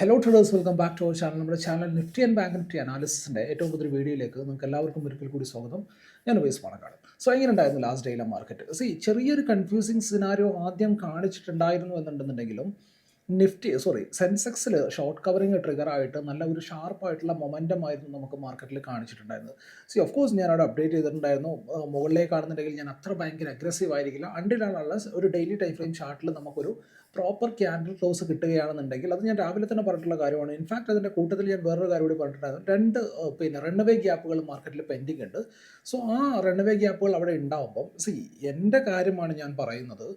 Hello traders, welcome back to our channel. നമ്മുടെ channel Nifty and bank Nifty അനാലിസിൻ്റെ ഏറ്റവും പുതിയ വീഡിയോയിലേക്ക് നിങ്ങൾക്ക് എല്ലാവർക്കും ഒരിക്കൽ കൂടി സ്വാഗതം. ഞാൻ ഉപേസ് പാണക്കാട്. എങ്ങനെ ഉണ്ടായിരുന്നു ലാസ്റ്റ് ഡേയിലെ മാർക്കറ്റ്? ചെറിയൊരു കൺഫ്യൂസിങ് സിനാരിയോ ആദ്യം കാണിച്ചിട്ടുണ്ടായിരുന്നു എന്നുണ്ടെന്നുണ്ടെങ്കിലും സെൻസെക്സിൽ ഷോർട്ട് കവറിങ് ട്രിഗർ ആയിട്ട് നല്ല ഒരു ഷാർപ്പായിട്ടുള്ള മൊമെൻറ്റം ആയിരുന്നു നമുക്ക് മാർക്കറ്റിൽ കാണിച്ചിട്ടുണ്ടായിരുന്നത്. ഓഫ് കോഴ്സ് ഞാൻ അവിടെ അപ്ഡേറ്റ് ചെയ്തിട്ടുണ്ടായിരുന്നു. മുകളിലേക്ക് കാണുന്നുണ്ടെങ്കിൽ ഞാൻ അത്ര ഭയങ്കര അഗ്രസീവ് ആയിരിക്കില്ല. അണ്ടിലാണ് ഒരു ഡെയിലി ടൈം ഫ്രെയിം ചാർട്ടിൽ നമുക്കൊരു പ്രോപ്പർ ക്യാൻഡിൽ ക്ലോസ് കിട്ടുകയാണെന്നുണ്ടെങ്കിൽ അത് ഞാൻ രാവിലെ തന്നെ പറഞ്ഞിട്ടുള്ള കാര്യമാണ്. ഇൻഫാക്ട് അതിൻ്റെ കൂട്ടത്തിൽ ഞാൻ വേറൊരു കാര്യം കൂടി പറഞ്ഞിട്ടുണ്ടായിരുന്നു. റണ്ണവേ ഗ്യാപ്പുകൾ മാർക്കറ്റിൽ പെൻഡിങ് ഉണ്ട്. ആ റണ്ണവേ ഗ്യാപ്പുകൾ അവിടെ ഉണ്ടാവുമ്പം എൻ്റെ കാര്യമാണ് ഞാൻ പറയുന്നത്.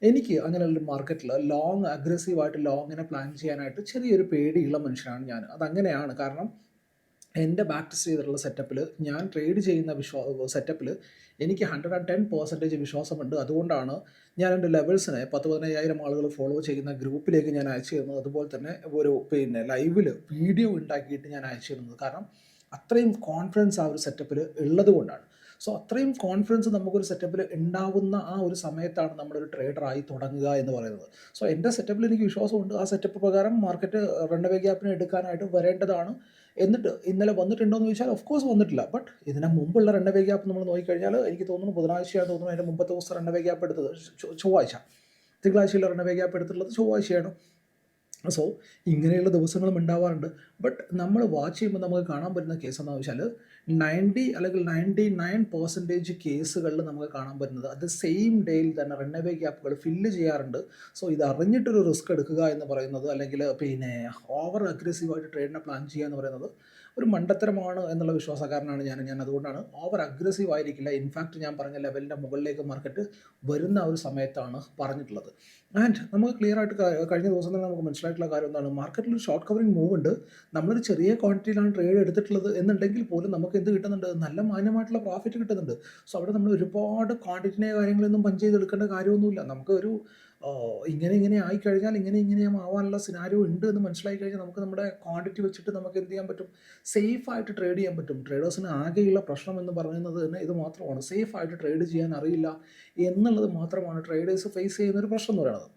എനിക്ക് അങ്ങനെയുള്ള മാർക്കറ്റിൽ ലോങ് അഗ്രസീവായിട്ട് ലോങ്ങിനെ പ്ലാൻ ചെയ്യാനായിട്ട് ചെറിയൊരു പേടിയുള്ള മനുഷ്യനാണ് ഞാൻ. അതങ്ങനെയാണ്. കാരണം എൻ്റെ ബാക്ക് ടെസ്റ്റ് ചെയ്തിട്ടുള്ള സെറ്റപ്പിൽ ഞാൻ ട്രേഡ് ചെയ്യുന്ന സെറ്റപ്പിൽ എനിക്ക് 110% വിശ്വാസമുണ്ട്. അതുകൊണ്ടാണ് ഞാൻ എൻ്റെ ലെവൽസിനെ 10,000-15,000 ആളുകൾ ഫോളോ ചെയ്യുന്ന ഗ്രൂപ്പിലേക്ക് ഞാൻ അയച്ചു തരുന്നത്. അതുപോലെ തന്നെ ഒരു ലൈവിൽ വീഡിയോ ഉണ്ടാക്കിയിട്ട് ഞാൻ അയച്ചു തരുന്നത്. കാരണം അത്രയും കോൺഫിഡൻസ് ആ ഒരു സെറ്റപ്പിൽ ഉള്ളത് കൊണ്ടാണ്. അത്രയും കോൺഫിഡൻസ് നമുക്കൊരു സെറ്റപ്പിൽ ഉണ്ടാവുന്ന ആ ഒരു സമയത്താണ് നമ്മളൊരു ട്രേഡറായി തുടങ്ങുക എന്ന് പറയുന്നത്. എൻ്റെ സെറ്റപ്പിൽ എനിക്ക് വിശ്വാസമുണ്ട്. ആ സെറ്റപ്പ് പ്രകാരം മാർക്കറ്റ് റണ്ണവേ ഗ്യാപ്പിനെ എടുക്കാനായിട്ട് വരേണ്ടതാണ്. എന്നിട്ട് ഇന്നലെ വന്നിട്ടുണ്ടോ എന്ന് ചോദിച്ചാൽ ഓഫ് കോഴ്സ് വന്നിട്ടില്ല. ബട്ട് ഇതിന് മുമ്പുള്ള റണ്ണവേ ഗ്യാപ്പ് നമ്മൾ നോക്കിക്കഴിഞ്ഞാൽ എനിക്ക് തോന്നുന്നു ബുധനാഴ്ചയാണ് തോന്നുന്നു അതിൻ്റെ മുമ്പത്തെ ദിവസം റണ്ണവേ ഗ്യാപ്പ് എടുത്തത്. ചൊവ്വാഴ്ച, തിങ്കളാഴ്ചയിലെ റണ്ണവേ ഗ്യാപ്പ് എടുത്തിട്ടുള്ളത് ചൊവ്വാഴ്ചയാണ്. ഇങ്ങനെയുള്ള ദിവസങ്ങളും ഉണ്ടാവാറുണ്ട്. ബട്ട് നമ്മൾ വാച്ച് ചെയ്യുമ്പോൾ നമുക്ക് കാണാൻ പറ്റുന്ന കേസ് എന്താണെന്ന് വെച്ചാൽ 90 അല്ലെങ്കിൽ 99% കേസുകളിൽ നമുക്ക് കാണാൻ പറ്റുന്നത് അത് സെയിം ഡേയിൽ തന്നെ റണ്ണവേ ഗ്യാപ്പുകൾ ഫില്ല് ചെയ്യാറുണ്ട്. ഇത് അറിഞ്ഞിട്ടൊരു റിസ്ക് എടുക്കുക എന്ന് പറയുന്നത്, അല്ലെങ്കിൽ ഓവർ അഗ്രസീവായിട്ട് ട്രേഡിനെ പ്ലാൻ ചെയ്യുക എന്ന് പറയുന്നത് ഒരു മണ്ടത്തരമാണ് എന്നുള്ള വിശ്വാസക്കാരനാണ് ഞാൻ. അതുകൊണ്ടാണ് ഓവർ അഗ്രസീവ് ആയിരിക്കില്ല. ഇൻഫാക്റ്റ് ഞാൻ പറഞ്ഞ ലെവലിൻ്റെ മുകളിലേക്ക് മാർക്കറ്റ് വരുന്ന ഒരു സമയത്താണ് പറഞ്ഞിട്ടുള്ളത്. ആൻഡ് നമുക്ക് ക്ലിയർ ആയിട്ട് കഴിഞ്ഞ ദിവസം തന്നെ നമുക്ക് മനസ്സിലായിട്ടുള്ള കാര്യം എന്താണ്, മാർക്കറ്റിൽ ഒരു ഷോർട്ട് കവറിങ് മൂവ് ഉണ്ട്. നമ്മളൊരു ചെറിയ ക്വാണ്ടിറ്റിയിലാണ് ട്രേഡ് എടുത്തിട്ടുള്ളത് എന്നുണ്ടെങ്കിൽ പോലും നമുക്ക് എന്ത് കിട്ടുന്നുണ്ട്? നല്ല മാന്യമായിട്ടുള്ള പ്രോഫിറ്റ് കിട്ടുന്നുണ്ട്. അവിടെ നമ്മൾ ഒരുപാട് ക്വാണ്ടിറ്റിനെ കാര്യങ്ങളൊന്നും പഞ്ച് ചെയ്തെടുക്കേണ്ട കാര്യമൊന്നുമില്ല. നമുക്ക് ഒരു ഇങ്ങനെ ആയിക്കഴിഞ്ഞാൽ ഇങ്ങനെ ആവാനുള്ള സിനാരിയോ ഉണ്ട് എന്ന് മനസ്സിലായി കഴിഞ്ഞാൽ നമുക്ക് നമ്മുടെ ക്വാണ്ടിറ്റി വെച്ചിട്ട് നമുക്ക് എന്ത് ചെയ്യാൻ പറ്റും? സേഫായിട്ട് ട്രേഡ് ചെയ്യാൻ പറ്റും. ട്രേഡേഴ്സിന് ആകെയുള്ള പ്രശ്നം എന്ന് പറയുന്നത് തന്നെ ഇത് മാത്രമാണ്. സേഫായിട്ട് ട്രേഡ് ചെയ്യാൻ അറിയില്ല എന്നുള്ളത് മാത്രമാണ് ട്രേഡേഴ്സ് ഫേസ് ചെയ്യുന്നൊരു പ്രശ്നം എന്ന് പറയുന്നത്.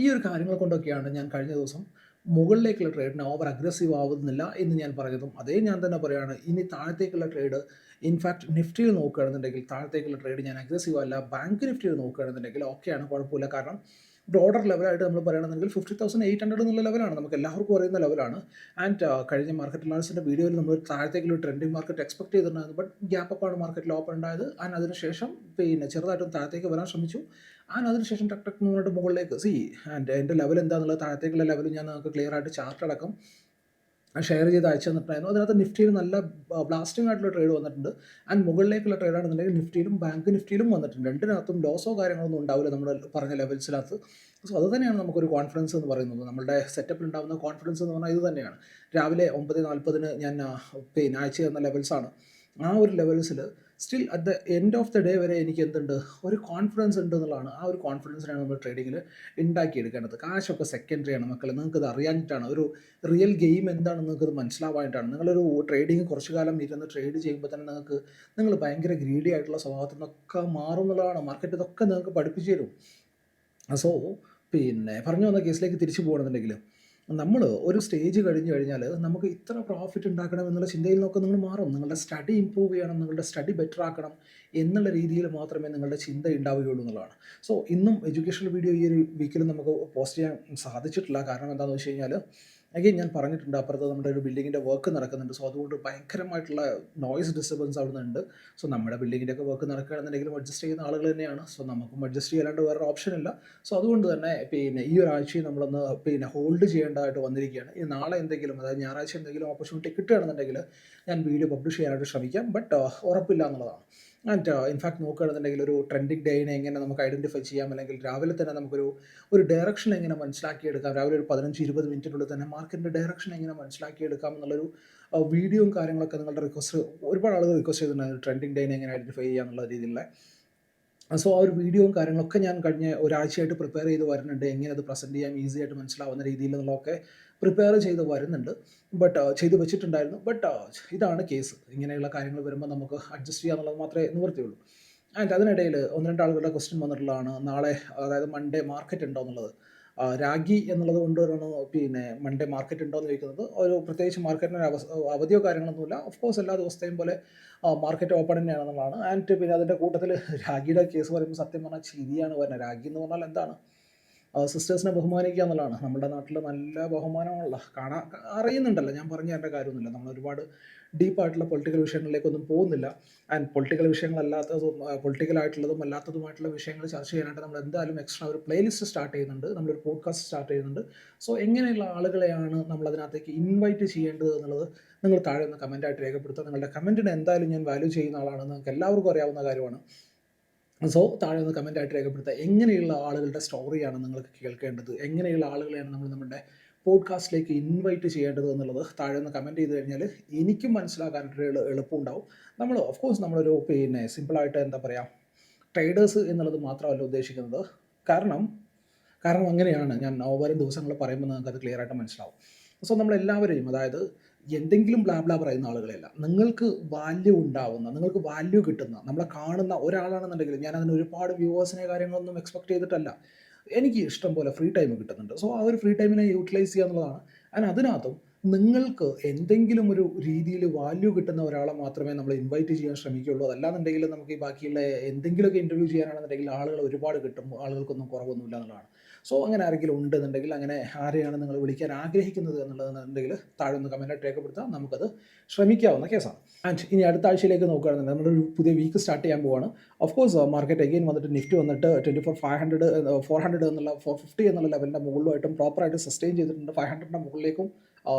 ഈ ഒരു കാര്യങ്ങൾ കൊണ്ടൊക്കെയാണ് ഞാൻ കഴിഞ്ഞ ദിവസം മുകളിലേക്കുള്ള ട്രേഡിന് ഓവർ അഗ്രസീവ് ആവുന്നില്ല എന്ന് ഞാൻ പറഞ്ഞതും അതേ ഞാൻ തന്നെ പറയുകയാണ്. ഇനി താഴത്തേക്കുള്ള ട്രേഡ്, ഇൻഫാക്ട് നിഫ്റ്റിയിൽ നോക്കുകയാണെന്നുണ്ടെങ്കിൽ താഴത്തേക്കുള്ള ട്രേഡ് ഞാൻ അഗ്രസീവ് അല്ല. ബാങ്ക് നിഫ്റ്റിയിൽ നോക്കുകയാണെന്നുണ്ടെങ്കിൽ ഓക്കെയാണ്, കുഴപ്പമില്ല. കാരണം ബ്രോഡർ ലെവലായിട്ട് നമ്മൾ പറയുകയാണെന്നുണ്ടെങ്കിൽ 50,800 എന്നുള്ള ലെവലാണ്, നമുക്ക് എല്ലാവർക്കും അറിയുന്ന ലെവലാണ്. ആൻഡ് കഴിഞ്ഞ മാർക്കറ്റ് അനാലിസിൻ്റെ വീഡിയോയിൽ നമ്മൾ താഴത്തേക്കുള്ള ട്രെൻഡിങ് മാർക്കറ്റ് എക്സ്പെക്ട് ചെയ്തിട്ടുണ്ടായിരുന്നു. ബട്ട് ഗ്യാപ്പ് അപ്പാണ് മാർക്കറ്റിൽ ഓപ്പൺ ഉണ്ടായത്. ആൻഡ് അതിനുശേഷം ചെറുതായിട്ടൊന്ന് താഴത്തേക്ക് വരാൻ ശ്രമിച്ചു. ആൻഡ് അതിനുശേഷം ടക്ക് മുന്നോട്ട് മുകളിലേക്ക് ആൻഡ് എൻ്റെ ലെവൽ എന്താണെന്നുള്ളത്, താഴത്തേക്കുള്ള ലെവൽ ഞാൻ നമുക്ക് ക്ലിയർ ആയിട്ട് ചാർട്ട് അടക്കം ഷെയർ ചെയ്ത് അയച്ചു തന്നിട്ടുണ്ടായിരുന്നു. അതിനകത്ത് നിഫ്റ്റിയിൽ നല്ല ബ്ലാസ്റ്റിംഗ് ആയിട്ടുള്ള ട്രേഡ് വന്നിട്ടുണ്ട്. ആൻഡ് മുകളിലേക്കുള്ള ട്രേഡാണെന്നുണ്ടെങ്കിൽ നിഫ്റ്റിയിലും ബാങ്ക് നിഫ്റ്റിയിലും വന്നിട്ടുണ്ട്. രണ്ടിനകത്തും ലോസോ കാര്യങ്ങളൊന്നും ഉണ്ടാവില്ല നമ്മൾ പറഞ്ഞ ലെവൽസിനകത്ത്. അത് തന്നെയാണ് നമുക്കൊരു കോൺഫിഡൻസ് എന്ന് പറയുന്നത്. നമ്മുടെ സെറ്റപ്പിൽ ഉണ്ടാകുന്ന കോൺഫിഡൻസ് എന്ന് പറഞ്ഞാൽ ഇത് തന്നെയാണ്. രാവിലെ 9:40 ഞാൻ അയച്ചു തന്ന ലെവൽസാണ്. ആ ഒരു ലെവൽസിൽ still at the end of the day വരെ എനിക്ക് എന്തുണ്ട്? ഒരു കോൺഫിഡൻസ് ഉണ്ട് എന്നുള്ളതാണ്. ആ ഒരു കോൺഫിഡൻസിനാണ് നമ്മൾ ട്രേഡിങ്ങിൽ ഉണ്ടാക്കിയെടുക്കേണ്ടത്. കാശൊക്കെ സെക്കൻഡറിയാണ് മക്കളെ. നിങ്ങൾക്കത് അറിയാഞ്ഞിട്ടാണ്. ഒരു റിയൽ ഗെയിം എന്താണെന്ന് നിങ്ങൾക്കത് മനസ്സിലാവാനായിട്ടാണ്. നിങ്ങളൊരു ട്രേഡിങ് കുറച്ച് കാലം ഇരുന്ന് ട്രേഡ് ചെയ്യുമ്പോൾ തന്നെ നിങ്ങൾ ഭയങ്കര ഗ്രീഡി ആയിട്ടുള്ള സ്വഭാവത്തിൽ നിന്നൊക്കെ മാറും എന്നുള്ളതാണ്. മാർക്കറ്റ് ഇതൊക്കെ നിങ്ങൾക്ക് പഠിപ്പിച്ചു തരും. പറഞ്ഞു വന്ന കേസിലേക്ക് തിരിച്ചു പോകണമെന്നുണ്ടെങ്കിൽ നമ്മൾ ഒരു സ്റ്റേജ് കഴിഞ്ഞ് കഴിഞ്ഞാൽ നമുക്ക് ഇത്ര പ്രോഫിറ്റ് ഉണ്ടാക്കണം എന്നുള്ള ചിന്തയിൽ നിന്നൊക്കെ നിങ്ങൾ മാറും. നിങ്ങളുടെ സ്റ്റഡി ഇമ്പ്രൂവ് ചെയ്യണം, നിങ്ങളുടെ സ്റ്റഡി ബെറ്റർ ആക്കണം എന്നുള്ള രീതിയിൽ മാത്രമേ നിങ്ങളുടെ ചിന്ത ഉണ്ടാവുകയുള്ളൂ എന്നുള്ളതാണ്. ഇന്നും എഡ്യൂക്കേഷണൽ വീഡിയോ ഈ ഒരു വീക്കിൽ നമുക്ക് പോസ്റ്റ് ചെയ്യാൻ സാധിച്ചിട്ടില്ല. കാരണം എന്താണെന്ന് വെച്ച് കഴിഞ്ഞാൽ അഗെയിൻ ഞാൻ പറഞ്ഞിട്ടുണ്ട്, അപ്പുറത്ത് നമ്മുടെ ഒരു ബിൽഡിങ്ങിൻ്റെ വർക്ക് നടക്കുന്നുണ്ട്. അതുകൊണ്ട് ഭയങ്കരമായിട്ടുള്ള നോയ്സ് ഡിസ്റ്റർബൻസ് അവിടെ നിന്നുണ്ട്. നമ്മുടെ ബിൽഡിങ്ങിൻ്റെ ഒക്കെ വർക്ക് നടക്കുകയാണെന്നുണ്ടെങ്കിലും അഡ്ജസ്റ്റ് ചെയ്യുന്ന ആളുകൾ തന്നെയാണ്. നമുക്കും അഡ്ജസ്റ്റ് ചെയ്യാണ്ട് വേറൊരു ഓപ്ഷൻ ഇല്ല. അതുകൊണ്ട് തന്നെ ഈ ഒരാഴ്ചയും നമ്മളൊന്ന് ഹോൾഡ് ചെയ്യേണ്ടതായിട്ട് വന്നിരിക്കുകയാണ്. ഈ നാളെ എന്തെങ്കിലും, അതായത് ഞായറാഴ്ച എന്തെങ്കിലും ഓപ്പർച്യൂണിറ്റി കിട്ടുകയാണെന്നുണ്ടെങ്കിൽ ഞാൻ വീഡിയോ പബ്ലിഷ് ചെയ്യാനായിട്ട് ശ്രമിക്കാം. ബട്ട് ഉറപ്പില്ല എന്നുള്ളതാണ്. ആൻഡ് ഇൻഫാക്ട് നോക്കുകയാണെന്നുണ്ടെങ്കിൽ ഒരു ട്രെൻഡിങ് ഡേയിനെ എങ്ങനെ നമുക്ക് ഐഡൻറ്റിഫൈ ചെയ്യാം, അല്ലെങ്കിൽ രാവിലെ തന്നെ നമുക്കൊരു ഡയറക്ഷൻ എങ്ങനെ മനസ്സിലാക്കിയെടുക്കാം, രാവിലെ ഒരു 15-20 മിനിറ്റിനുള്ളിൽ തന്നെ മാർക്കറ്റിൻ്റെ ഡയറക്ഷൻ എങ്ങനെ മനസ്സിലാക്കിയെടുക്കാം എന്നുള്ളൊരു വീഡിയോയും കാര്യങ്ങളൊക്കെ നിങ്ങളുടെ റിക്വസ്റ്റ് ഒരുപാട് ആളുകൾ റിക്വസ്റ്റ് ചെയ്തിട്ടുണ്ടായിരുന്നു. ട്രെൻഡിങ് ഡേയിനെ എങ്ങനെ ഐഡൻറ്റിഫൈ ചെയ്യുക എന്നുള്ള രീതിയിലുള്ള ആ ഒരു വീഡിയോയും കാര്യങ്ങളൊക്കെ ഞാൻ കഴിഞ്ഞ ഒരാഴ്ചയായിട്ട് പ്രിപ്പയർ ചെയ്ത് വരുന്നുണ്ട്. എങ്ങനെ അത് പ്രസൻറ്റ് ചെയ്യാം ഈസി ആയിട്ട് മനസ്സിലാവുന്ന രീതിയിൽ എന്നുള്ളതൊക്കെ പ്രിപ്പയർ ചെയ്ത് വരുന്നുണ്ട്. ബട്ട് ചെയ്ത് വെച്ചിട്ടുണ്ടായിരുന്നു. ബട്ട് ഇതാണ് കേസ്. ഇങ്ങനെയുള്ള കാര്യങ്ങൾ വരുമ്പോൾ നമുക്ക് അഡ്ജസ്റ്റ് ചെയ്യുക എന്നുള്ളത് മാത്രമേ നിവൃത്തിയുള്ളൂ. ആൻഡ് അതിനിടയിൽ 1-2 ആളുകളുടെ ക്വസ്റ്റ്യൻ വന്നിട്ടുള്ളതാണ്, നാളെ അതായത് മൺഡേ മാർക്കറ്റ് ഉണ്ടോ എന്നുള്ളത്. രാഗി എന്നുള്ളത് കൊണ്ടാണ് പിന്നെ മൺഡേ മാർക്കറ്റ് ഉണ്ടോ എന്ന് ചോദിക്കുന്നത്. ഒരു പ്രത്യേകിച്ച് മാർക്കറ്റിന് അവധിയോ കാര്യങ്ങളൊന്നുമില്ല. ഓഫ് കോഴ്സ് എല്ലാ ദിവസത്തെയും പോലെ മാർക്കറ്റ് ഓപ്പൺ തന്നെയാണെന്നുള്ളതാണ്. ആൻഡ് പിന്നെ അതിൻ്റെ കൂട്ടത്തിൽ രാഗിയുടെ കേസ് പറയുമ്പോൾ സത്യം പറഞ്ഞാൽ ചിരിയാണ് വരുന്നത്. രാഗി എന്ന് പറഞ്ഞാൽ എന്താണ്? സിസ്റ്റേഴ്സിനെ ബഹുമാനിക്കുക എന്നുള്ളതാണ്. നമ്മുടെ നാട്ടിൽ നല്ല ബഹുമാനമുള്ള അറിയുന്നുണ്ടല്ലോ, ഞാൻ പറഞ്ഞു തരേണ്ട കാര്യമൊന്നുമില്ല. നമ്മൾ ഒരുപാട് ഡീപ്പായിട്ടുള്ള പൊളിറ്റിക്കൽ വിഷയങ്ങളിലേക്കൊന്നും പോകുന്നില്ല. ആൻഡ് പൊളിറ്റിക്കൽ വിഷയങ്ങളല്ലാത്തതും പൊളിറ്റിക്കലായിട്ടുള്ളതും അല്ലാത്തതുമായിട്ടുള്ള വിഷയങ്ങൾ ചർച്ച ചെയ്യാനായിട്ട് നമ്മൾ എന്തായാലും എക്സ്ട്രാ ഒരു പ്ലേലിസ്റ്റ് സ്റ്റാർട്ട് ചെയ്യുന്നുണ്ട്, നമ്മളൊരു പോഡ്കാസ്റ്റ് സ്റ്റാർട്ട് ചെയ്യുന്നുണ്ട്. സോ എങ്ങനെയുള്ള ആളുകളെയാണ് നമ്മൾ അതിനകത്തേക്ക് ഇൻവൈറ്റ് ചെയ്യേണ്ടത് എന്നുള്ളത് നിങ്ങൾ താഴെ ഒന്ന് കമൻറ്റായിട്ട് രേഖപ്പെടുത്തുക. നിങ്ങളുടെ കമൻറ്റിന് എന്തായാലും ഞാൻ വാല്യൂ ചെയ്യുന്ന ആളാണെന്ന് നിങ്ങൾക്ക് എല്ലാവർക്കും അറിയാവുന്ന കാര്യമാണ്. സോ താഴെ ഒന്ന് കമൻറ്റായിട്ട് രേഖപ്പെടുത്തുക. എങ്ങനെയുള്ള ആളുകളുടെ സ്റ്റോറിയാണ് നിങ്ങൾക്ക് കേൾക്കേണ്ടത്, എങ്ങനെയുള്ള ആളുകളെയാണ് നമ്മൾ നമ്മുടെ പോഡ്കാസ്റ്റിലേക്ക് ഇൻവൈറ്റ് ചെയ്യേണ്ടത് എന്നുള്ളത് താഴെ ഒന്ന് കമൻറ്റ് ചെയ്ത് കഴിഞ്ഞാൽ എനിക്കും മനസ്സിലാക്കാനായിട്ടൊരു എളുപ്പമുണ്ടാവും. നമ്മൾ ഓഫ് കോഴ്സ് നമ്മളൊരു പിന്നെ സിമ്പിളായിട്ട് എന്താ പറയുക, ട്രേഡേഴ്സ് എന്നുള്ളത് മാത്രമല്ല ഉദ്ദേശിക്കുന്നത്. കാരണം അങ്ങനെയാണ് ഞാൻ വരും ദിവസങ്ങൾ പറയുമ്പോൾ നിങ്ങൾക്കത് ക്ലിയർ ആയിട്ട് മനസ്സിലാവും. സോ നമ്മളെല്ലാവരെയും, അതായത് എന്തെങ്കിലും ബ്ലാ പറയുന്ന ആളുകളെയല്ല, നിങ്ങൾക്ക് വാല്യൂ ഉണ്ടാവുന്ന, നിങ്ങൾക്ക് വാല്യൂ കിട്ടുന്ന, നമ്മളെ കാണുന്ന ഒരാളാണെന്നുണ്ടെങ്കിൽ ഞാൻ അതിന് ഒരുപാട് വ്യൂവേഴ്സിനെ കാര്യങ്ങളൊന്നും എക്സ്പെക്ട് ചെയ്തിട്ടല്ല. എനിക്ക് ഇഷ്ടം പോലെ ഫ്രീ ടൈം കിട്ടുന്നുണ്ട്. സോ ആ ഒരു ഫ്രീ ടൈമിനെ യൂട്ടിലൈസ് ചെയ്യുക എന്നുള്ളതാണ്. ആൻഡ് അതിനകത്തും നിങ്ങൾക്ക് എന്തെങ്കിലും ഒരു രീതിയിൽ വാല്യൂ കിട്ടുന്ന ഒരാളെ മാത്രമേ നമ്മൾ ഇൻവൈറ്റ് ചെയ്യാൻ ശ്രമിക്കുകയുള്ളൂ. അതല്ലാന്നുണ്ടെങ്കിൽ നമുക്ക് ഈ ബാക്കിയുള്ള എന്തെങ്കിലുമൊക്കെ ഇൻ്റർവ്യൂ ചെയ്യാനാണെന്നുണ്ടെങ്കിൽ ആളുകൾ ഒരുപാട് കിട്ടും, ആളുകൾക്കൊന്നും കുറവൊന്നുമില്ല എന്നുള്ളതാണ്. സോ അങ്ങനെ ആരെങ്കിലും ഉണ്ടെന്നുണ്ടെങ്കിൽ, അങ്ങനെ ആരെയാണ് നിങ്ങൾ വിളിക്കാൻ ആഗ്രഹിക്കുന്നത് എന്നുള്ളതെന്നുണ്ടെങ്കിൽ താഴെ ഒന്ന് കമൻറ്റായിട്ട് രേഖപ്പെടുത്താം, നമുക്കത് ശ്രമിക്കാവുന്ന കേസാണ്. ആൻഡ് ഇനി അടുത്ത ആഴ്ചയിലേക്ക് നോക്കുകയാണെന്നുണ്ടെങ്കിൽ നമ്മളൊരു പുതിയ വീക്ക് സ്റ്റാർട്ട് ചെയ്യാൻ പോവുകയാണ്. ഓഫ് കോഴ്സ് മാർക്കറ്റ് അഗെയിൻ വന്നിട്ട് നിഫ്റ്റി വന്നിട്ട് 24,500 400 എന്നുള്ള 450 എന്നുള്ള ലെവലിൻ്റെ മുകളിലുമായിട്ടും പ്രോപ്പറായിട്ട് സസ്റ്റെയിൻ ചെയ്തിട്ടുണ്ട്. 500ൻ്റെ മുകളിലേക്കും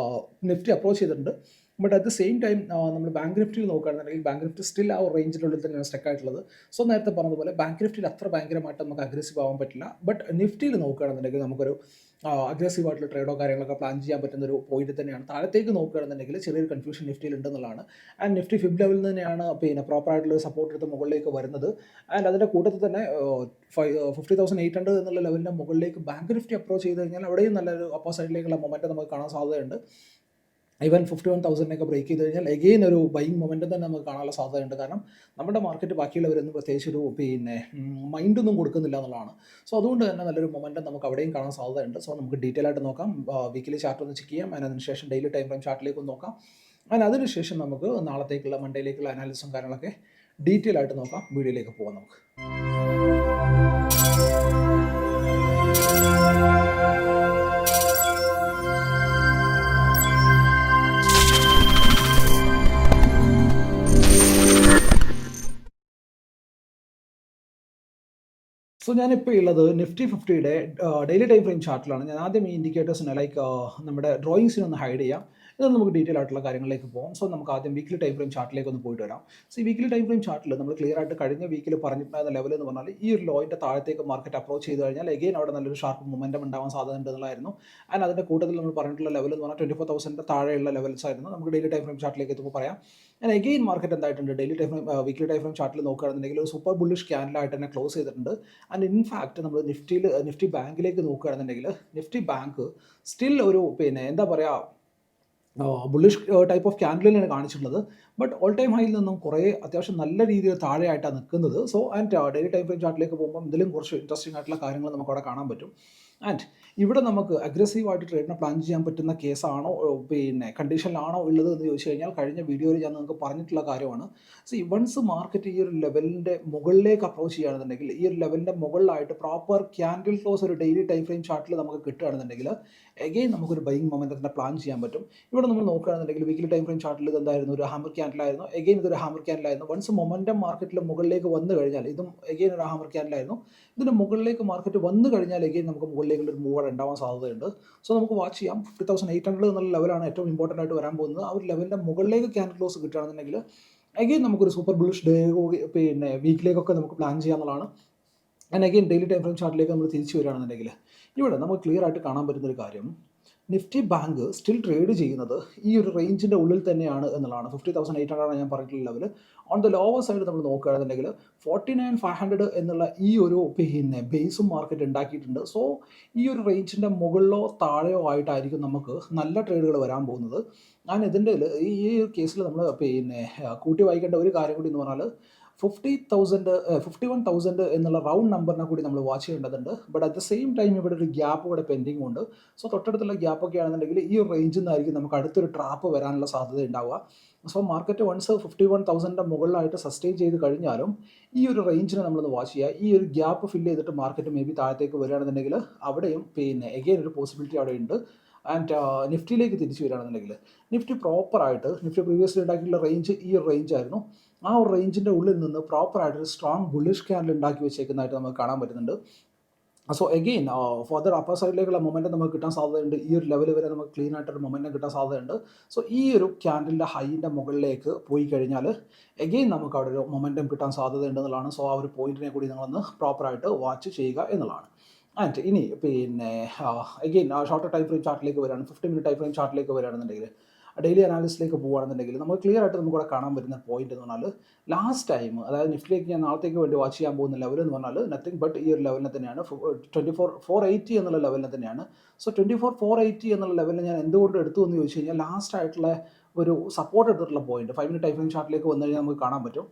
നിഫ്റ്റി അപ്രോച്ച് ചെയ്തിട്ടുണ്ട്. But at the same time നമ്മൾ ബാങ്ക് നിഫ്റ്റിയിൽ നോക്കുകയാണെന്നുണ്ടെങ്കിൽ ബാങ്ക് നിഫ്റ്റി സ്റ്റിൽ ആ റേഞ്ചിനുള്ളിൽ തന്നെയാണ് സ്റ്റക്ക് ആയിട്ടുള്ളത്. സോ നേരത്തെ പറഞ്ഞതുപോലെ ബാങ്ക് നിഫ്റ്റിയിൽ അത്ര ഭയങ്കരമായിട്ട് നമുക്ക് അഗ്രസീവ് ആവാൻ പറ്റില്ല. ബട്ട് നിഫ്റ്റിയിൽ നോക്കുകയാണെന്നുണ്ടെങ്കിൽ നമുക്കൊരു അഗ്രസീവായിട്ടുള്ള ട്രേഡോ കാര്യങ്ങളൊക്കെ പ്ലാൻ ചെയ്യാൻ പറ്റുന്ന ഒരു പോയിന്റ് തന്നെയാണ്. താഴത്തേക്ക് നോക്കുകയാണെന്നുണ്ടെങ്കിൽ ചെറിയൊരു കൺഫ്യൂഷൻ നിഫ്റ്റിയിൽ ഉണ്ടെന്നുള്ളതാണ്. ആൻഡ് നിഫ്റ്റി ഫിബ് ലെവലിൽ തന്നെയാണ് പിന്നെ പ്രോപ്പറായിട്ടുള്ള സപ്പോർട്ട് എടുത്ത് മുകളിലേക്ക് വരുന്നത്. ആൻഡ് അതിൻ്റെ കൂട്ടത്തിൽ തന്നെ 50,800 എന്നുള്ള ലെവലിൻ്റെ മുകളിലേക്ക് ബാങ്ക് നിഫ്റ്റി അപ്രോച്ച് ചെയ്ത് കഴിഞ്ഞാൽ അവിടെയും നല്ലൊരു അപ്പർ സൈഡിലേക്കുള്ള മൊമെൻറ്റം നമുക്ക് കാണാൻ സാധ്യതയുണ്ട്. ഈവൻ 51,000 ബ്രേക്ക് ചെയ്ത് കഴിഞ്ഞാൽ എഗെയിൻ ഒരു ബൈയിങ് മൊമെൻറ്റം തന്നെ നമുക്ക് കാണാനുള്ള സാധ്യതയുണ്ട്. കാരണം നമ്മുടെ മാർക്കറ്റ് ബാക്കിയുള്ളവരൊന്നും പ്രത്യേകിച്ച് ഒരു പിന്നെ മൈൻഡൊന്നും കൊടുക്കുന്നില്ല എന്നുള്ളതാണ്. സോ അതുകൊണ്ട് തന്നെ നല്ലൊരു മൊമെൻറ്റം നമുക്ക് അവിടെയും കാണാൻ സാധ്യതയുണ്ട്. സോ നമുക്ക് ഡീറ്റെയിൽ ആയിട്ട് നോക്കാം. വീക്കിലി ചാർട്ട് ഒന്ന് ചെക്ക് ചെയ്യാം. അതിനുശേഷം ഡെയിലി ടൈം ഫ്രെയിം ചാർട്ടിലേക്ക് ഒന്ന് നോക്കാം. അതിനുശേഷം നമുക്ക് നാളത്തേക്കുള്ള മൺഡേയിലേക്കുള്ള അനാലിസിസും കാര്യങ്ങളൊക്കെ ഡീറ്റെയിൽ ആയിട്ട് നോക്കാം. വീഡിയോയിലേക്ക് പോകാം നമുക്ക്. സോ ഞാനിപ്പോൾ ഉള്ളത് നിഫ്റ്റി 50യുടെ ഡെയിലി ടൈം ഫ്രെയിം ചാർട്ടിലാണ്. ഞാൻ ആദ്യം ഈ ഇൻഡിക്കേറ്റേഴ്സിനെ നമ്മുടെ ഡ്രോയിങ്സിനൊന്ന് ഹൈഡ് ചെയ്യാം, എന്നിട്ട് നമുക്ക് ഡീറ്റെയിൽ ആയിട്ടുള്ള കാര്യങ്ങളിലേക്ക് പോകാം. സോ നമുക്ക് ആദ്യം വീക്കിലി ടൈം ഫ്രെയിം ചാർട്ടിലേക്ക് ഒന്ന് പോയിട്ട് വരാം. സോ ഈ വീക്കിലി ടൈം ഫ്രെയിം ചാർട്ടിൽ നമ്മൾ ക്ലിയർ ആയിട്ട് കഴിഞ്ഞ വീക്കിൽ പറഞ്ഞിട്ടുണ്ടായിരുന്ന ലെവൽ എന്ന് പറഞ്ഞാൽ ഈ ഒരു ലോയിൻ്റെ താഴത്തേക്ക് മാർക്കറ്റ് അപ്രോച്ച് ചെയ്ത് കഴിഞ്ഞാൽ എഗെയിൻ അവിടെ നല്ലൊരു ഷാർപ്പ് മൊമെൻറ്റം ഉണ്ടാവാൻ സാധ്യത ഉണ്ടെന്നുള്ളതായിരുന്നു. ആൻഡ് അതിൻ്റെ കൂട്ടത്തിൽ നമ്മൾ പറഞ്ഞിട്ടുള്ള ലെവൽ എന്ന് പറഞ്ഞാൽ 24,000 താഴെയുള്ള ലെവൽസ് ആയിരുന്നു. നമുക്ക് ഡെയിലി ടൈം ഫ്രെയിം ചാർട്ടിലേക്ക് എത്തുമ്പോൾ പറയാം. ആൻഡ് എഗെയിൻ മാർക്കറ്റ് എന്തായിട്ടുണ്ട്, daily time frame weekly time frame ചാർട്ടിൽ നോക്കുകയാണെന്നുണ്ടെങ്കിൽ ഒരു സൂപ്പർ ബുള്ളിഷ് ക്യാൻഡിലായിട്ട് തന്നെ ക്ലോസ് ചെയ്തിട്ടുണ്ട്. ആൻഡ് ഇൻഫാക്റ്റ് നമ്മൾ നിഫ്റ്റി ബാങ്കിലേക്ക് നോക്കുകയാണെന്നുണ്ടെങ്കിൽ നിഫ്റ്റി ബാങ്ക് സ്റ്റിൽ ഒരു പിന്നെ എന്താ പറയുക, ബുള്ളിഷ് ടൈപ്പ് ഓഫ് ക്യാൻഡിലാണ് കാണിച്ചിട്ടുള്ളത്. ബട്ട് ഓൾ ടൈം ഹൈയിൽ നിന്നും കുറേ അത്യാവശ്യം നല്ല രീതിയിൽ താഴെയായിട്ടാണ് നിൽക്കുന്നത്. So and daily time frame ചാർട്ടിലേക്ക് പോകുമ്പോൾ ഇതിലും കുറച്ച് ഇൻട്രസ്റ്റിംഗ് ആയിട്ടുള്ള കാര്യങ്ങൾ നമുക്ക് അവിടെ കാണാൻ പറ്റും. ആൻഡ് ഇവിടെ നമുക്ക് അഗ്രസീവായിട്ട് ട്രേഡിനെ പ്ലാൻ ചെയ്യാൻ പറ്റുന്ന കേസാണോ പിന്നെ കണ്ടീഷനിലാണോ ഉള്ളത് എന്ന് ചോദിച്ചു കഴിഞ്ഞാൽ കഴിഞ്ഞ വീഡിയോയിൽ ഞാൻ നിങ്ങൾക്ക് പറഞ്ഞിട്ടുള്ള കാര്യമാണ്. സോ വൺസ് മാർക്കറ്റ് ഈ ഒരു ലെവലിൻ്റെ മുകളിലേക്ക് അപ്രോച്ച് ചെയ്യുകയാണെന്നുണ്ടെങ്കിൽ, ഈ ഒരു ലെവലിൻ്റെ മുകളിലായിട്ട് പ്രോപ്പർ ക്യാൻഡിൽ ക്ലോസ് ഒരു ഡെയിലി ടൈം ഫ്രെയിം ചാർട്ടിൽ നമുക്ക് കിട്ടുകയാണെന്നുണ്ടെങ്കിൽ എഗെയിൻ നമുക്കൊരു ബൈയിങ് മൊമെൻറ്റത്തിൻ്റെ പ്ലാൻ ചെയ്യാൻ പറ്റും. ഇവിടെ നമ്മൾ നോക്കുകയാണെന്നുണ്ടെങ്കിൽ വീക്കിലി ടൈം ഫ്രെയിം ചാർട്ടിൽ ഇത് എന്തായിരുന്നു, ഒരു ഹാമർ ക്യാൻഡിലായിരുന്നു. എഗെയിൻ ഇതൊരു ഹാമർ ക്യാൻഡിലായിരുന്നു. വൺസ് മൊമെൻറ്റം മാർക്കറ്റിൽ മുകളിലേക്ക് വന്നു കഴിഞ്ഞാൽ ഇതും എഗെയിൻ ഒരു ഹാമർ ക്യാൻഡിലായിരുന്നു. ഇതിൻ്റെ മുകളിലേക്ക് മാർക്കറ്റ് വന്നു കഴിഞ്ഞാൽ എഗെയിൻ നമുക്ക് മുകളിലേക്കുള്ളൊരു മൂവ് ഉണ്ടാവാൻ സാധ്യതയുണ്ട്. സോ നമുക്ക് വാച്ച് ചെയ്യാം. 50,800 എന്നുള്ള ലെവലാണ് ഏറ്റവും ഇമ്പോർട്ടൻ്റ് ആയിട്ട് വരാൻ പോകുന്നത്. ആ ഒരു ലെവലിൻ്റെ മുകളിലേക്ക് ക്യാൻഡിൽ ക്ലോസ് കിട്ടുകയാണെന്നുണ്ടെങ്കിൽ എഗെയിൻ നമുക്കൊരു സൂപ്പർ ബുള്ളിഷ് ഡേ പിന്നെ വീക്കിലേക്കൊക്കെ നമുക്ക് പ്ലാൻ ചെയ്യാമെന്നുള്ളതാണ്. And again daily time frame ചാർട്ടിലേക്ക് നമ്മൾ തിരിച്ചു വരികയാണെന്നുണ്ടെങ്കിൽ ഇവിടെ നമുക്ക് ക്ലിയർ ആയിട്ട് കാണാൻ പറ്റുന്നൊരു കാര്യം, നിഫ്റ്റി ബാങ്ക് സ്റ്റിൽ ട്രേഡ് ചെയ്യുന്നത് ഈ ഒരു റേഞ്ചിൻ്റെ ഉള്ളിൽ തന്നെയാണ് എന്നുള്ളതാണ്. 50,800 ആണ് ഞാൻ പറഞ്ഞിട്ടുള്ള level. On the lower side നമ്മൾ നോക്കുകയാണെന്നുണ്ടെങ്കിൽ 49,500 എന്നുള്ള ഈ ഒരു പിന്നെ ബേസും മാർക്കറ്റ് ഉണ്ടാക്കിയിട്ടുണ്ട്. സോ ഈ ഒരു റേഞ്ചിൻ്റെ മുകളിലോ താഴെയോ ആയിട്ടായിരിക്കും നമുക്ക് നല്ല ട്രേഡുകൾ വരാൻ പോകുന്നത്. ഞാൻ ഇതിൻ്റെ ഈ കേസിൽ നമ്മൾ പിന്നെ കൂട്ടി വായിക്കേണ്ട ഒരു കാര്യം കൂടി എന്ന് പറഞ്ഞാൽ 51,000 എന്നുള്ള റൗണ്ട് നമ്പറിനെ കൂടി നമ്മൾ വാച്ച് ചെയ്യേണ്ടതുണ്ട്. But at the same time ഇവിടെ ഒരു ഗ്യാപ്പ് ഇവിടെ പെൻഡിങ് ഉണ്ട്. സോ തൊട്ടടുത്തുള്ള ഗ്യാപ്പൊക്കെ ആണെന്നുണ്ടെങ്കിൽ ഈ ഒരു റേഞ്ചിൽ നിന്നായിരിക്കും നമുക്ക് അടുത്തൊരു ട്രാപ്പ് വരാനുള്ള സാധ്യത ഉണ്ടാവുക. സോ മാർക്കറ്റ് വൺസ് 51,000 മുകളിലായിട്ട് സസ്റ്റെയിൻ ചെയ്ത് കഴിഞ്ഞാലും ഈ ഒരു റേഞ്ചിനെ നമ്മളൊന്ന് വാച്ച് ചെയ്യുക. ഈ ഒരു ഗ്യാപ്പ് ഫില്ല് ചെയ്തിട്ട് മാർക്കറ്റ് മേ ബി താഴത്തേക്ക് വരികയാണെന്നുണ്ടെങ്കിൽ അവിടെയും പിന്നെ എഗെയിൻ ഒരു പോസിബിലിറ്റി അവിടെ ഉണ്ട്. ആൻഡ് നിഫ്റ്റിയിലേക്ക് തിരിച്ചു വരികയാണെന്നുണ്ടെങ്കിൽ നിഫ്റ്റി പ്രോപ്പറായിട്ട് നിഫ്റ്റി പ്രീവിയസ്ലി ഉണ്ടാക്കിയിട്ടുള്ള റേഞ്ച് ഈ ഒരു റേഞ്ച് ആയിരുന്നു. ആ ഒരു റേഞ്ചിൻ്റെ ഉള്ളിൽ നിന്ന് പ്രോപ്പറായിട്ട് ഒരു സ്ട്രോങ് ബുള്ളിഷ് ക്യാൻഡിൽ ഉണ്ടാക്കി വെച്ചേക്കുന്നതായിട്ട് നമുക്ക് കാണാൻ പറ്റുന്നുണ്ട്. സോ എഗെയിൻ ഫർദർ അപ്പർ സൈഡിലേക്കുള്ള മൊമെൻറ്റം നമുക്ക് കിട്ടാൻ സാധ്യതയുണ്ട്. ഈ ഒരു ലെവൽ വരെ നമുക്ക് ക്ലീൻ ആയിട്ടൊരു മൊമെൻറ്റം കിട്ടാൻ സാധ്യതയുണ്ട്. സോ ഈ ഒരു ക്യാൻഡിലിൻ്റെ ഹൈൻ്റെ മുകളിലേക്ക് പോയി കഴിഞ്ഞാൽ എഗെയിൻ നമുക്ക് അവിടെ ഒരു മൊമെൻറ്റം കിട്ടാൻ സാധ്യതയുണ്ടെന്നുള്ളതാണ്. സോ ആ ഒരു പോയിന്റിനെ കൂടി നിങ്ങളൊന്ന് പ്രോപ്പറായിട്ട് വാച്ച് ചെയ്യുക എന്നുള്ളതാണ്. ആൻഡ് ഇനി പിന്നെ എഗെയിൻ ഷോർട്ട് ടൈം ഫ്രെയിം ചാർട്ടിലേക്ക് വരികയാണ്, 50 മിനിറ്റ് ടൈം ഫ്രെയിം ചാർട്ടിലേക്ക് വരികയാണെന്നുണ്ടെങ്കിൽ ഡെയിലി അനാലിസിലേക്ക് പോകുകയാണെന്നുണ്ടെങ്കിൽ നമുക്ക് ക്ലിയർ ആയിട്ട് നമുക്കിവിടെ കാണാൻ പറ്റുന്ന പോയിന്റ് എന്ന് പറഞ്ഞാൽ ലാസ്റ്റ് ടൈം, അതായത് നിഫ്റ്റിയിലേക്ക് ഞാൻ നാളത്തേക്ക് വേണ്ടി വാച്ച് ചെയ്യാൻ പോകുന്ന ലെവൽ എന്ന് പറഞ്ഞാൽ നത്തിങ് ബട്ട് ഈ ഒരു ലെവലിനെ തന്നെയാണ്, 24,480 എന്നുള്ള ലെവലിനെ തന്നെയാണ്. സോ 24,480 എന്നുള്ള ലെവലിൽ ഞാൻ എന്തുകൊണ്ട് എടുത്തു എന്ന് ചോദിച്ചു കഴിഞ്ഞാൽ ലാസ്റ്റ് ആയിട്ടുള്ള ഒരു സപ്പോർട്ട് എടുത്തിട്ടുള്ള പോയിന്റ് 5 മിനിറ്റ് ടൈം ഫ്രെയിം ചാർട്ടിലേക്ക് വന്നു കഴിഞ്ഞാൽ നമുക്ക് കാണാൻ പറ്റും.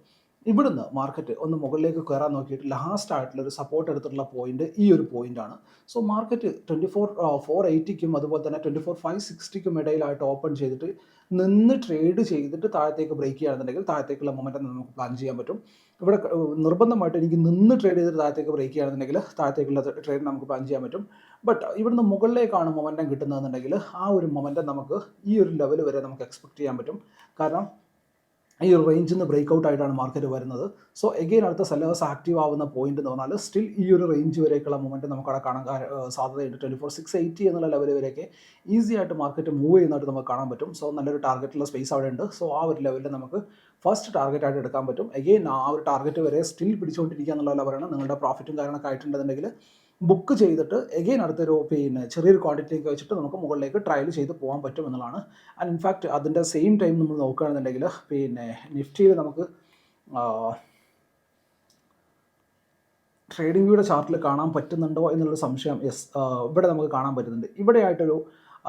ഇവിടുന്ന് മാർക്കറ്റ് ഒന്ന് മുകളിലേക്ക് കയറാൻ നോക്കിയിട്ട് ലാസ്റ്റ് ആയിട്ടുള്ള ഒരു സപ്പോർട്ട് എടുത്തിട്ടുള്ള പോയിന്റ് ഈ ഒരു പോയിന്റാണ്. സോ മാർക്കറ്റ് 24,480ക്കും അതുപോലെ തന്നെ 24,560ക്കും ഇടയിലായിട്ട് ഓപ്പൺ ചെയ്തിട്ട് നിന്ന് ട്രേഡ് ചെയ്തിട്ട് താഴത്തേക്ക് ബ്രേക്ക് ചെയ്യുകയാണെന്നുണ്ടെങ്കിൽ താഴത്തേക്കുള്ള മൊമെൻറ്റം നമുക്ക് പ്ലാൻ ചെയ്യാൻ പറ്റും. ഇവിടെ നിർബന്ധമായിട്ട് എനിക്ക് നിന്ന് ട്രേഡ് ചെയ്തിട്ട് താഴത്തേക്ക് ബ്രേക്ക് ചെയ്യുകയാണെന്നുണ്ടെങ്കിൽ താഴത്തേക്കുള്ള ട്രേഡ് നമുക്ക് പ്ലാൻ ചെയ്യാൻ പറ്റും. ബട്ട് ഇവിടുന്ന് മുകളിലേക്കാണ് മൊമെൻറ്റം കിട്ടുന്നതെന്നുണ്ടെങ്കിൽ ആ ഒരു മൊമെൻറ്റം നമുക്ക് ഈ ഒരു ലെവൽ വരെ നമുക്ക് എക്സ്പെക്ട് ചെയ്യാൻ പറ്റും. കാരണം ഈ ഒരു റേഞ്ചിൽ നിന്ന് ബ്രേക്ക് ഔട്ട് ആയിട്ടാണ് മാർക്കറ്റ് വരുന്നത്. സോ എഗെയിൻ അടുത്ത സെല്ലേഴ്സ് ആക്റ്റീവ് ആവുന്ന പോയിന്റ് എന്ന് പറഞ്ഞാൽ സ്റ്റിൽ ഈ ഒരു റേഞ്ച് വരേക്കുള്ള മൊമെൻറ്റ് നമുക്ക് അവിടെ കാണാൻ സാധ്യതയുണ്ട്. 24,680 എന്നുള്ള ലെവൽ വരെയൊക്കെ ഈസി ആയിട്ട് മാർക്കറ്റ് മൂവ് ചെയ്യുന്നതായിട്ട് നമുക്ക് കാണാൻ പറ്റും. സോ നല്ലൊരു ടാർഗറ്റുള്ള സ്പേസ് അവിടെ ഉണ്ട്. സോ ആ ഒരു ലെവലിൽ നമുക്ക് ഫസ്റ്റ് ടാർഗറ്റ് ആയിട്ട് എടുക്കാൻ പറ്റും. എഗെയിൻ ആ ഒരു ടാർഗറ്റ് വരെ സ്റ്റിൽ പിടിച്ചുകൊണ്ടിരിക്കുക എന്നുള്ള ലെവലാണ്. നിങ്ങളുടെ പ്രോഫിറ്റും കാര്യങ്ങളൊക്കെ ആയിട്ടുണ്ടെന്നുണ്ടെങ്കിൽ ബുക്ക് ചെയ്തിട്ട് എഗെയിൻ അടുത്തൊരു പിന്നെ ചെറിയൊരു ക്വാണ്ടിറ്റിയൊക്കെ വെച്ചിട്ട് നമുക്ക് മുകളിലേക്ക് ട്രയൽ ചെയ്ത് പോകാൻ പറ്റും എന്നുള്ളതാണ്. ആൻഡ് ഇൻഫാക്റ്റ് അതിൻ്റെ സെയിം ടൈം നമ്മൾ നോക്കുകയാണെന്നുണ്ടെങ്കിൽ പിന്നെ നിഫ്റ്റിയിൽ നമുക്ക് ട്രേഡിംഗ് വ്യൂയുടെ ചാർട്ടിൽ കാണാൻ പറ്റുന്നുണ്ടോ എന്നുള്ളൊരു സംശയം ഇവിടെ നമുക്ക് കാണാൻ പറ്റുന്നുണ്ട്. ഇവിടെയായിട്ടൊരു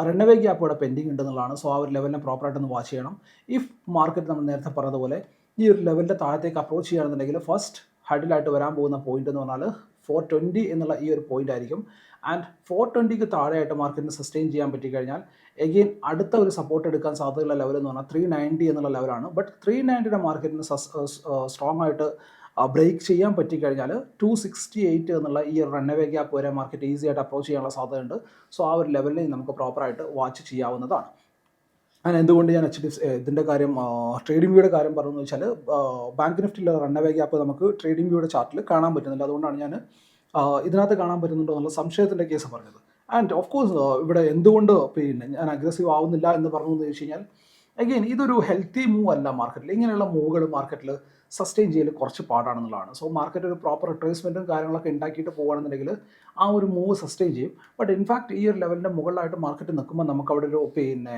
റണ്ണവേ ഗ്യാപ്പ് ഇവിടെ പെൻഡിങ് ഉണ്ടെന്നുള്ളതാണ്. സോ ആ ഒരു ലെവലിനെ പ്രോപ്പറായിട്ടൊന്ന് വാച്ച് ചെയ്യണം. ഇഫ് മാർക്കറ്റ് നമ്മൾ നേരത്തെ പറഞ്ഞതുപോലെ ഈ ഒരു ലെവലിൻ്റെ താഴത്തേക്ക് അപ്രോച്ച് ചെയ്യുകയാണെന്നുണ്ടെങ്കിൽ ഫസ്റ്റ് ഹഡിലായിട്ട് വരാൻ പോകുന്ന പോയിന്റ് എന്ന് പറഞ്ഞാൽ 420 എന്നുള്ള ഈ ഒരു പോയിന്റ് ആയിരിക്കും. ആൻഡ് 420ക്ക് താഴെയായിട്ട് മാർക്കറ്റിന് സസ്റ്റെയിൻ ചെയ്യാൻ പറ്റിക്കഴിഞ്ഞാൽ എഗെയിൻ അടുത്ത ഒരു സപ്പോർട്ട് എടുക്കാൻ സാധ്യതയുള്ള ലെവൽ എന്ന് പറഞ്ഞാൽ 390 എന്നുള്ള ലെവലാണ്. ബട്ട് 390യുടെ മാർക്കറ്റിന് സ്ട്രോങ് ആയിട്ട് ബ്രേക്ക് ചെയ്യാൻ പറ്റിക്കഴിഞ്ഞാൽ 268 എന്നുള്ള ഈ റണ്ണവേ ഗ്യാപ്പ് വരെ മാർക്കറ്റ് ഈസി ആയിട്ട് അപ്രോച്ച് ചെയ്യാനുള്ള സാധ്യതയുണ്ട്. സോ ആ ഒരു ലെവലിൽ നമുക്ക് പ്രോപ്പറായിട്ട് വാച്ച് ചെയ്യാവുന്നതാണ്. അങ്ങനെ എന്തുകൊണ്ട് ഞാൻ ഇതിൻ്റെ കാര്യം ട്രേഡിംഗ് വ്യൂയുടെ കാര്യം പറഞ്ഞു വെച്ചാൽ ബാങ്ക് നിഫ്റ്റിയിലെ റണ്ണവേ ഗ്യാപ്പ് നമുക്ക് ട്രേഡിംഗ് വ്യൂയുടെ ചാർട്ടിൽ കാണാൻ പറ്റുന്നില്ല. അതുകൊണ്ടാണ് ഞാൻ ഇതിനകത്ത് കാണാൻ പറ്റുന്നുണ്ടോ എന്നുള്ള സംശയത്തിൻ്റെ കേസ് പറഞ്ഞത്. ആൻഡ് ഓഫ് കോഴ്സ് ഇവിടെ എന്തുകൊണ്ട് പിന്നെ ഞാൻ അഗ്രസീവ് ആവുന്നില്ല എന്ന് പറഞ്ഞു എന്ന് ചോദിച്ചു കഴിഞ്ഞാൽ അഗെയിൻ ഇതൊരു ഹെൽത്തി മൂവ് അല്ല മാർക്കറ്റിൽ. ഇങ്ങനെയുള്ള മൂവുകൾ മാർക്കറ്റിൽ സസ്റ്റെയിൻ ചെയ്യൽ കുറച്ച് പാടാണെന്നുള്ളതാണ്. സോ മാർക്കറ്റ് ഒരു പ്രോപ്പർ റിട്രേസ്മെൻറ്റും കാര്യങ്ങളൊക്കെ ഉണ്ടാക്കിയിട്ട് പോകുകയാണെന്നുണ്ടെങ്കിൽ ആ ഒരു മൂവ് സസ്റ്റെയിൻ ചെയ്യും. ബട്ട് ഇൻഫാക്ട് ഈ ഒരു ലെവലിൻ്റെ മുകളിലായിട്ട് മാർക്കറ്റ് നിൽക്കുമ്പോൾ നമുക്ക് അവിടെ ഒരു പിന്നെ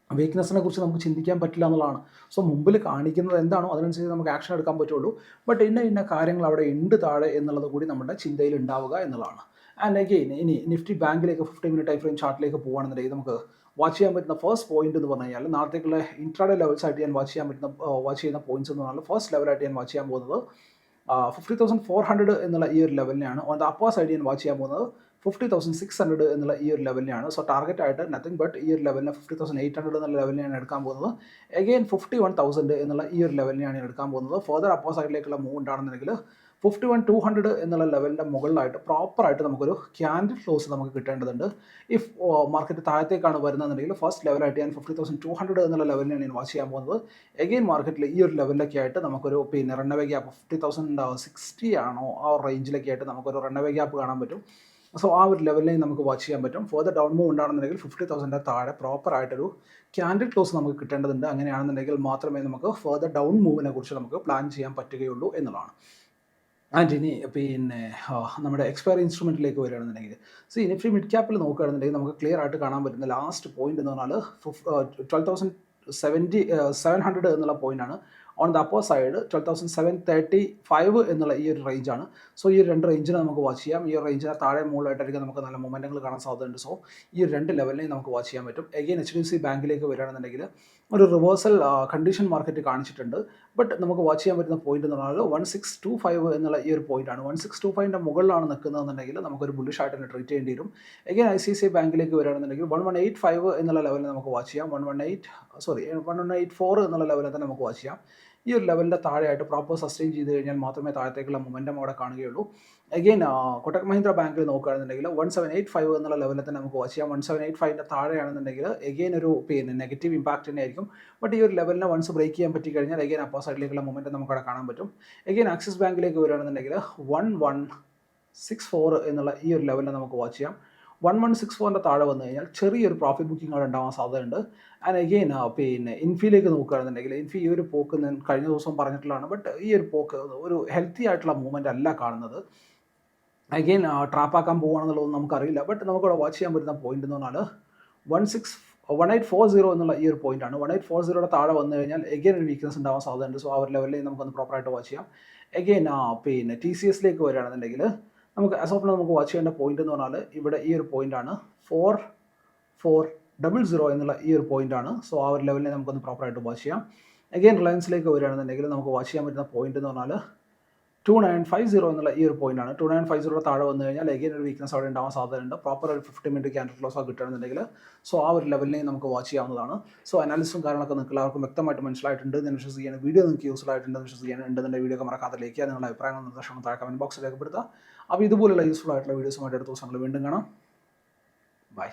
വീക്ക്നെസ്സിനെ കുറിച്ച് നമുക്ക് ചിന്തിക്കാൻ പറ്റില്ല എന്നുള്ളതാണ്. സോ മുമ്പിൽ കാണിക്കുന്നത് എന്താണോ അതിനനുസരിച്ച് നമുക്ക് ആക്ഷൻ എടുക്കാൻ പറ്റുള്ളൂ. ബട്ട് ഇന്ന കാര്യങ്ങൾ അവിടെ ഉണ്ട് താഴെ എന്നുള്ളത് കൂടി നമ്മുടെ ചിന്തയിൽ ഉണ്ടാവുക എന്നുള്ളതാണ്. ആൻഡ് അഗെയിൻ ഇനി നിഫ്റ്റി ബാങ്കിലേക്ക് 50 മിനിറ്റ് ടൈം ഫ്രെയിം ചാർട്ടിലേക്ക് പോകുകയാണെന്നുണ്ടെങ്കിൽ നമുക്ക് വാച്ച് ചെയ്യാൻ പറ്റുന്ന ഫസ്റ്റ് പോയിന്റ് എന്ന് പറഞ്ഞു കഴിഞ്ഞാൽ നാളത്തേക്കുള്ള ഇൻട്രാഡേ ലെവൽസ് ആയിട്ട് ഞാൻ വാച്ച് ചെയ്യുന്ന പോയിന്റ്സ് എന്ന് പറഞ്ഞാൽ ഫസ്റ്റ് ലെവലായിട്ട് ഞാൻ വാച്ച് ചെയ്യാൻ പോകുന്നത് 50,400 എന്നുള്ള ഈ ഒരു ലെവലിനെയാണ്. ഓൺ ദ അപ്പർ സൈഡ് ഞാൻ വാച്ച് ചെയ്യാൻ പോകുന്നത് 50,600 എന്നുള്ള ഈ ഒരു ലെവലിനെയാണ്. സോ ടാർഗറ്റ് ആയിട്ട് നത്തിങ് ബട്ട് ഈ ഒരു ലെവലിനെ 50,800 എന്നുള്ള ലെവലിനെയാണ് എടുക്കാൻ പോകുന്നത്. അഗെയിൻ 51,000 എന്നുള്ള ഈ ഒരു ലെവലിനെയാണ് ഞാൻ എടുക്കാൻ പോകുന്നത്. ഫർദർ അപ്പർ സൈഡിലേക്കുള്ള മൂവ് ഉണ്ടാണെന്നുണ്ടെങ്കിൽ 51,200 എന്നുള്ള ലെവലിൻ്റെ മുകളിലായിട്ട് പ്രോപ്പറായിട്ട് നമുക്കൊരു ക്യാൻഡിൽ ക്ലോസ് നമുക്ക് കിട്ടേണ്ടതുണ്ട്. ഇഫ് മാർക്കറ്റ് താഴത്തേക്കാണ് വരുന്നതെന്നുണ്ടെങ്കിൽ ഫസ്റ്റ് ലെവലായിട്ട് ഞാൻ 50,200 എന്നുള്ള ലെവലിനാണ് ഞാൻ വാച്ച് ചെയ്യാൻ പോകുന്നത്. എഗെയിൻ മാർക്കറ്റിൽ ഈ ഒരു ലെവലിലൊക്കെ ആയിട്ട് നമുക്കൊരു പിന്നെ റണ്ണവേ ഗ്യാപ്പ് 50,060 ആണോ ആ റേഞ്ചിലൊക്കെ ആയിട്ട് നമുക്കൊരു റണ്ണവേ ഗ്യാപ്പ് കാണാൻ പറ്റും. സോ ആ ഒരു ലെവലിൽ നമുക്ക് വാച്ച് ചെയ്യാൻ പറ്റും. ഫർദർ ഡൗൺ മൂവ് ഉണ്ടാണെന്നുണ്ടെങ്കിൽ 50,000 താഴെ പ്രോപ്പറായിട്ടൊരു ക്യാൻഡിൽ ക്ലോസ് നമുക്ക് കിട്ടേണ്ടതുണ്ട്. അങ്ങനെയാണെന്നുണ്ടെങ്കിൽ മാത്രമേ നമുക്ക് ഫർദർ ഡൗൺ മൂവിനെ കുറിച്ച് നമുക്ക് പ്ലാൻ ചെയ്യാൻ പറ്റുകയുള്ളൂ എന്നുള്ളതാണ്. ആൻഡ് ഇനി പിന്നെ നമ്മുടെ എക്സ്പയറി ഇൻസ്ട്രുമെൻറ്റിലേക്ക് വരികയാണെന്നുണ്ടെങ്കിൽ നിഫ്റ്റി മിഡ് ക്യാപ്പിൽ നോക്കുകയാണെന്നുണ്ടെങ്കിൽ നമുക്ക് ക്ലിയർ ആയിട്ട് കാണാൻ പറ്റുന്ന ലാസ്റ്റ് പോയിന്റ് എന്ന് പറഞ്ഞാൽ 12,700 എന്നുള്ള പോയിന്റാണ്. ഓൺ ദ അപ്പർ സൈഡ് 12,735 എന്നുള്ള ഈ ഒരു റേഞ്ചാണ്. സോ ഈ ഒരു 2 റേഞ്ചിനെ നമുക്ക് വാച്ച് ചെയ്യാം. ഈ ഒരു റേഞ്ചിന് താഴെ മുകളിലായിട്ടായിരിക്കും നമുക്ക് നല്ല മൊമെൻറ്റങ്ങൾ കാണാൻ സാധ്യതയുണ്ട്. സോ ഈ ഒരു 2 ലെവലിനെയും നമുക്ക് വാച്ച് ചെയ്യാൻ പറ്റും. എഗെയിൻ HDFC ബാങ്കിലേക്ക് വരികയാണെന്നുണ്ടെങ്കിൽ ഒരു റിവേഴ്സൽ കണ്ടീഷൻ മാർക്കറ്റ് കാണിച്ചിട്ടുണ്ട്. ബട്ട് നമുക്ക് വാച്ച് ചെയ്യാൻ പറ്റുന്ന പോയിന്റ് എന്ന് പറഞ്ഞാൽ 1625 എന്നുള്ള ഈ ഒരു പോയിന്റാണ്. 1625ൻ്റെ മുകളിലാണ് നിൽക്കുന്നതെന്നുണ്ടെങ്കിൽ നമുക്കൊരു ബുള്ളിഷ് ആയിട്ട് തന്നെ ട്രീറ്റ് ചെയ്യേണ്ടി വരും. എഗെയിൻ ICICI ബാങ്കിലേക്ക് വരികയാണെന്നുണ്ടെങ്കിൽ 1185 എന്നുള്ള ലെവലിൽ നമുക്ക് വാച്ച് ചെയ്യാം. 1184 എന്നുള്ള ലെവലിൽ തന്നെ നമുക്ക് വാച്ച് ചെയ്യാം. ഈ ഒരു ലെവലിൻ്റെ താഴെയായിട്ട് പ്രോപ്പർ സസ്റ്റെയിൻ ചെയ്ത് കഴിഞ്ഞാൽ മാത്രമേ താഴത്തേക്കുള്ള മൊമെൻറ്റം അവിടെ കാണുകയുള്ളൂ. എഗെയിൻ കൊട്ടക് മഹീന്ദ്ര ബാങ്കിൽ നോക്കുകയാണെന്നുണ്ടെങ്കിൽ 1785 എന്നുള്ള ലെവലിൽ തന്നെ നമുക്ക് വാച്ച് ചെയ്യാം. 1785ൻ്റെ താഴെയാണെന്നുണ്ടെങ്കിൽ എഗെയിൻ ഒരു നെഗറ്റീവ് ഇമ്പാക്റ്റ് തന്നെ ആയിരിക്കും. ബട്ട് ഈ ഒരു ലെവലിനെ വൺസ് ബ്രേക്ക് ചെയ്യാൻ പറ്റി കഴിഞ്ഞാൽ എഗെയിൻ അപ്പർ സൈഡിലേക്കുള്ള മൊമെൻറ്റം നമുക്ക് അവിടെ കാണാൻ പറ്റും. എഗെയിൻ ആക്സിസ് ബാങ്കിലേക്ക് വരികയാണെന്നുണ്ടെങ്കിൽ 1164 എന്നുള്ള ഈ ഒരു ലെവലിനെ നമുക്ക് വാച്ച് ചെയ്യാം. 1164ൻ്റെ താഴെ വന്നു കഴിഞ്ഞാൽ ചെറിയൊരു പ്രോഫിറ്റ് ബുക്കിംഗ് അവിടെ ഉണ്ടാവാൻ സാധ്യതയുണ്ട്. ആൻഡ് എഗെയിൻ ഇൻഫിയിലേക്ക് നോക്കുകയാണെന്നുണ്ടെങ്കിൽ ഇൻഫി ഈ ഒരു പോക്ക് ഞാൻ കഴിഞ്ഞ ദിവസം പറഞ്ഞിട്ടുള്ളതാണ്. ബട്ട് ഈ ഒരു പോക്ക് ഒരു ഹെൽത്തി ആയിട്ടുള്ള മൂവ്മെൻറ്റ് അല്ല കാണുന്നത്. അഗെയിൻ ട്രാപ്പാക്കാൻ പോകുകയാണെന്നുള്ളതൊന്നും നമുക്കറിയില്ല. ബട്ട് നമുക്കവിടെ വാച്ച് ചെയ്യാൻ പറ്റുന്ന പോയിന്റ് എന്ന് പറഞ്ഞാൽ 1840 എന്നുള്ള ഈ ഒരു പോയിന്റാണ്. 1840യുടെ താഴെ വന്നു കഴിഞ്ഞാൽ എഗെയിൻ ഒരു വീക്ക്നസ് ഉണ്ടാവാൻ സാധ്യതയുണ്ട്. സോ ആ ഒരു ലെവലിൽ നമുക്കൊന്ന് പ്രോപ്പറായിട്ട് വാച്ച് ചെയ്യാം. എഗെയിൻ TCSലേക്ക് വരികയാണെന്നുണ്ടെങ്കിൽ നമുക്ക് ആസ് ഓഫ് നമുക്ക് വാച്ച് ചെയ്യേണ്ട പോയിന്റ് എന്ന് പറഞ്ഞാൽ ഇവിടെ ഈ ഒരു പോയിന്റാണ് 4400 എന്നുള്ള ഈ ഒരു പോയിന്റാണ്. സോ ആ ഒരു ലെവലിനെ നമുക്കൊന്ന് പ്രോപ്പറായിട്ട് വാച്ച് ചെയ്യാം. എഗെയിൻ റിലയൻസിലേക്ക് വരികയാണെന്നുണ്ടെങ്കിൽ നമുക്ക് വാച്ച് ചെയ്യാൻ പറ്റുന്ന പോയിന്റ് എന്ന് പറഞ്ഞാൽ 2950 എന്നുള്ള ഈ ഒരു പോയിന്റാണ്. 2950യുടെ താഴെ വന്നു കഴിഞ്ഞാൽ എഗെയിൻ ഒരു വീക്ക്നസ് അവിടെ ഉണ്ടാവാൻ സാധ്യതയുണ്ട്. പ്രോപ്പർ ഒരു 50 മിനിറ്റ് ക്യാൻഡിൽ ക്ലോസ് ഒക്കെ കിട്ടുകയാണെന്നുണ്ടെങ്കിൽ സോ ആ ഒരു ലെവലിനെയും നമുക്ക് വാച്ച് ചെയ്യാവുന്നതാണ്. സോ അനാലിസിസും കാര്യങ്ങളൊക്കെ നിങ്ങൾക്ക് എല്ലാവർക്കും വ്യക്തമായിട്ട് മനസ്സിലായിട്ടുണ്ട് എന്ന് വിശ്വസിക്കുകയാണ്. വീഡിയോ നിങ്ങൾക്ക് യൂസ്ഫുൾ ആയിട്ടുണ്ടെന്ന് വിശ്വസിക്കുകയാണ്. ഉണ്ടെന്നുണ്ടെങ്കിൽ വീഡിയോ ഒക്കെ മറക്കാതെ ലൈക്ക് ചെയ്യുക. നിങ്ങളുടെ അഭിപ്രായങ്ങൾ നിർദ്ദേശങ്ങൾ താഴെ കമൻറ്റ് ബോക്സിൽ രേഖപ്പെടുത്തുക. അപ്പോൾ ഇതുപോലുള്ള യൂസ്ഫുൾ ആയിട്ടുള്ള വീഡിയോസുമായിട്ട് അടുത്ത ദിവസങ്ങൾ വീണ്ടും കാണാം. ബൈ.